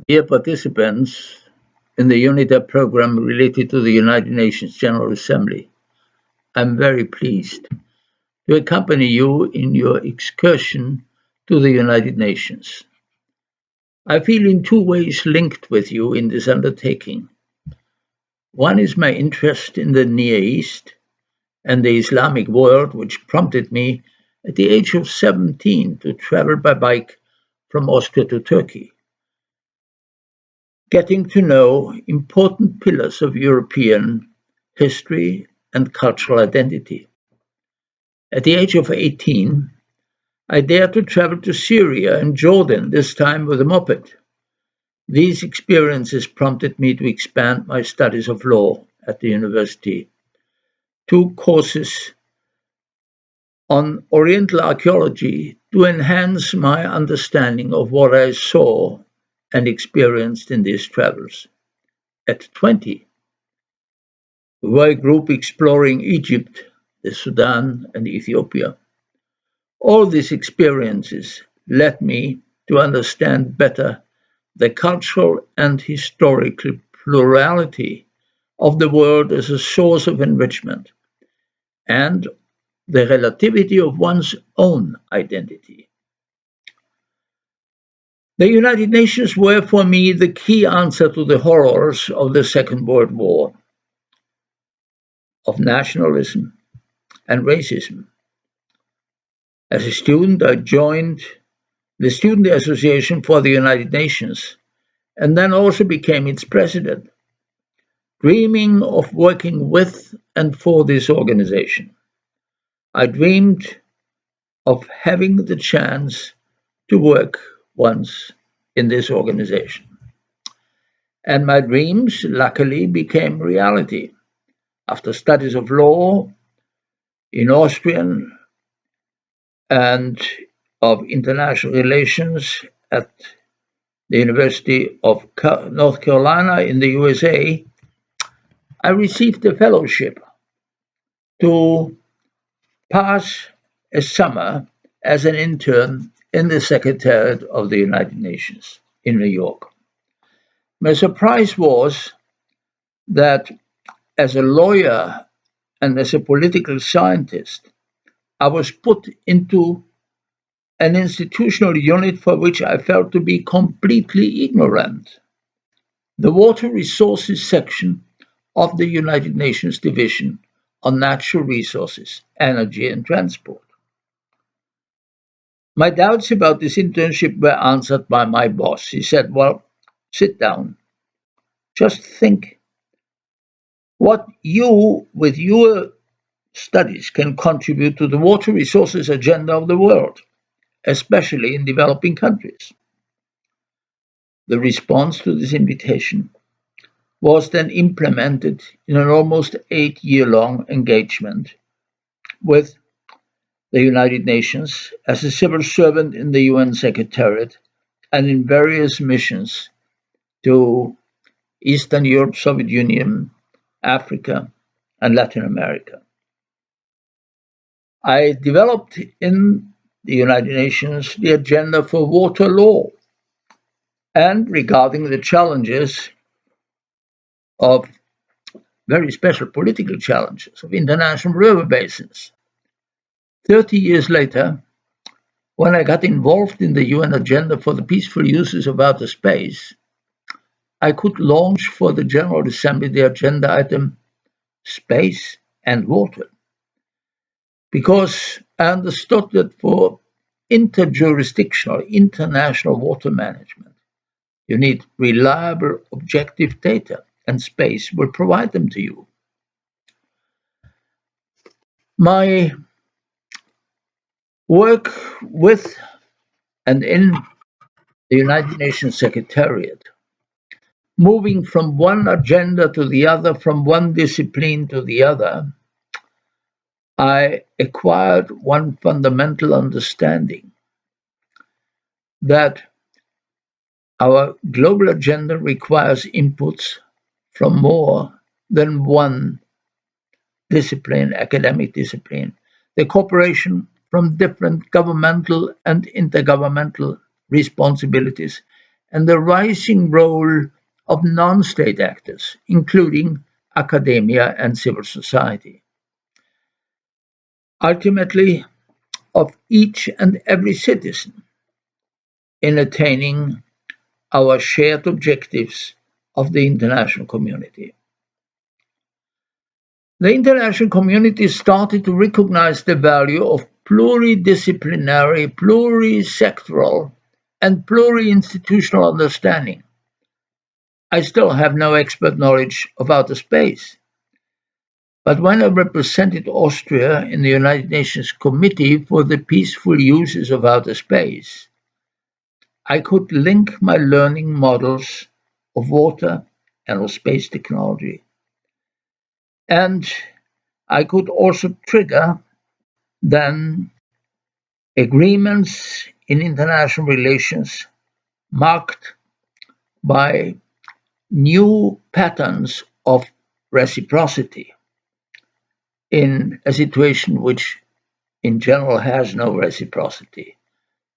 Dear participants in the UNITAR program related to the United Nations General Assembly, I'm very pleased to accompany you in your excursion to the United Nations. I feel in two ways linked with you in this undertaking. One is my interest in the Near East and the Islamic world, which prompted me at the age of 17 to travel by bike from Austria to Turkey, getting to know important pillars of European history and cultural identity. At the age of 18, I dared to travel to Syria and Jordan, this time with a moped. These experiences prompted me to expand my studies of law at the university. Two courses on Oriental archaeology to enhance my understanding of what I saw and experienced in these travels. At 20, we were a group exploring Egypt, the Sudan, and Ethiopia. All these experiences led me to understand better the cultural and historical plurality of the world as a source of enrichment and the relativity of one's own identity. The United Nations were for me the key answer to the horrors of the Second World War, of nationalism and racism. As a student, I joined the Student Association for the United Nations and then also became its president, dreaming of working with and for this organization. I dreamed of having the chance to work once in this organization. And my dreams, luckily, became reality. After studies of law in Austrian and of international relations at the University of North Carolina in the USA, I received a fellowship to pass a summer as an intern in the Secretariat of the United Nations in New York. My surprise was that as a lawyer and as a political scientist, I was put into an institutional unit for which I felt to be completely ignorant. The Water Resources section of the United Nations Division on Natural Resources, Energy and Transport. My doubts about this internship were answered by my boss. He said, "Well, sit down. Just think what you, with your studies, can contribute to the water resources agenda of the world, especially in developing countries." The response to this invitation was then implemented in an almost 8-year long engagement with the United Nations as a civil servant in the UN Secretariat and in various missions to Eastern Europe, Soviet Union, Africa, and Latin America. I developed in the United Nations the agenda for water law and regarding the challenges of very special political challenges of international river basins. 30 years later, when I got involved in the UN agenda for the peaceful uses of outer space, I could launch for the General Assembly the agenda item Space and Water, because I understood that for interjurisdictional, international water management, you need reliable, objective data, and space will provide them to you. My work with and in the United Nations Secretariat, moving from one agenda to the other, from one discipline to the other, I acquired one fundamental understanding that our global agenda requires inputs from more than one discipline, academic discipline, the cooperation from different governmental and intergovernmental responsibilities, and the rising role of non-state actors, including academia and civil society. Ultimately, of each and every citizen in attaining our shared objectives of the international community. The international community started to recognize the value of pluridisciplinary, plurisectoral, and pluri-institutional understanding. I still have no expert knowledge of outer space, but when I represented Austria in the United Nations Committee for the Peaceful Uses of Outer Space, I could link my learning models of water and of space technology. And I could also trigger then agreements in international relations marked by new patterns of reciprocity in a situation which in general has no reciprocity.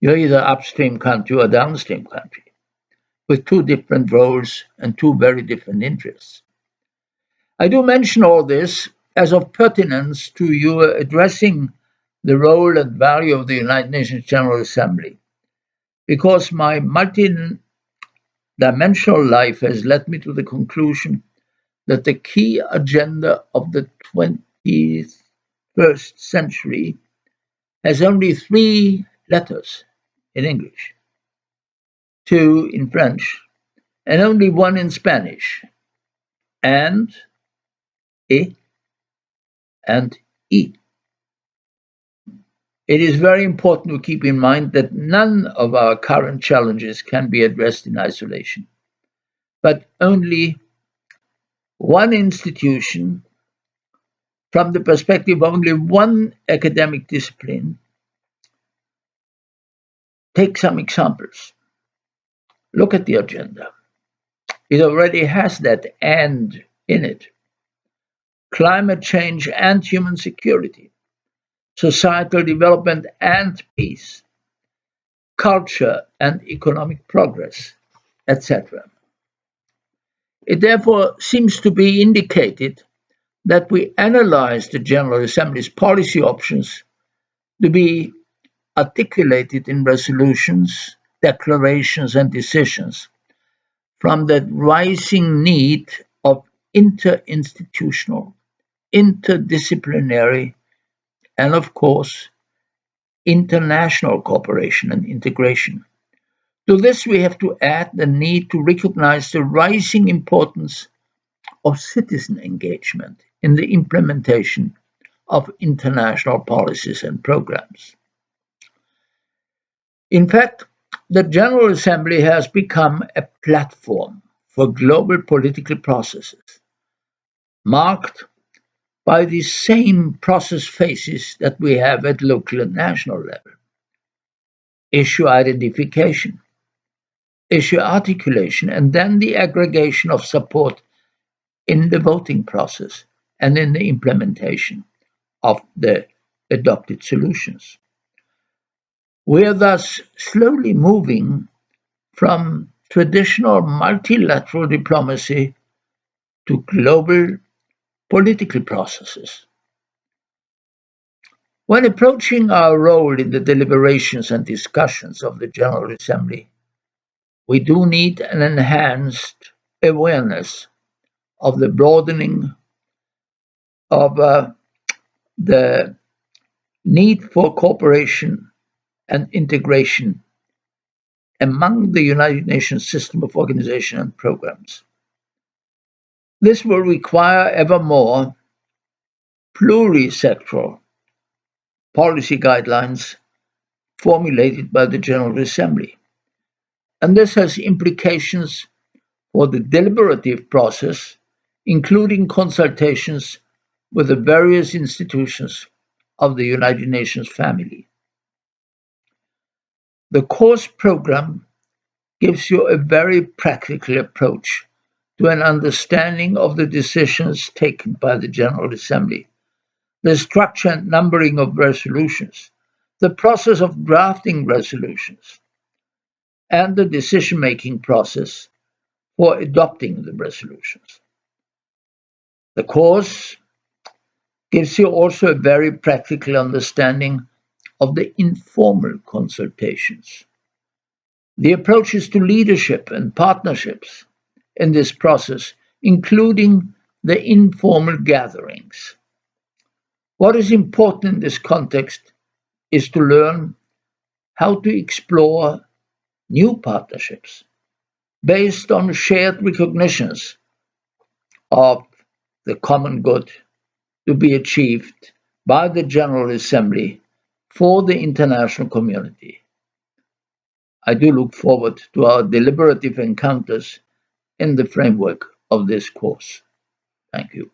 You're either upstream country or downstream country with two different roles and two very different interests. I do mention all this as of pertinence to your addressing the role and value of the United Nations General Assembly, because my multidimensional life has led me to the conclusion that the key agenda of the 21st century has only three letters in English, two in French, and only one in Spanish, and E and E. It is very important to keep in mind that none of our current challenges can be addressed in isolation, but only one institution from the perspective of only one academic discipline. Take some examples. Look at the agenda. It already has that "and" in it. Climate change and human security, societal development and peace, culture and economic progress, etc. It therefore seems to be indicated that we analyze the General Assembly's policy options to be articulated in resolutions, declarations, and decisions from the rising need of interinstitutional, interdisciplinary, and of course, international cooperation and integration. To this, we have to add the need to recognize the rising importance of citizen engagement in the implementation of international policies and programs. In fact, the General Assembly has become a platform for global political processes, marked by the same process phases that we have at local and national level: issue identification, issue articulation, and then the aggregation of support in the voting process and in the implementation of the adopted solutions. We are thus slowly moving from traditional multilateral diplomacy to global political processes. When approaching our role in the deliberations and discussions of the General Assembly, we do need an enhanced awareness of the broadening of the need for cooperation and integration among the United Nations system of organization and programs. This will require ever more plurisectoral policy guidelines formulated by the General Assembly. And this has implications for the deliberative process, including consultations with the various institutions of the United Nations family. The course program gives you a very practical approach to an understanding of the decisions taken by the General Assembly, the structure and numbering of resolutions, the process of drafting resolutions, and the decision-making process for adopting the resolutions. The course gives you also a very practical understanding of the informal consultations, the approaches to leadership and partnerships in this process, including the informal gatherings. What is important in this context is to learn how to explore new partnerships based on shared recognitions of the common good to be achieved by the General Assembly for the international community. I do look forward to our deliberative encounters in the framework of this course. Thank you.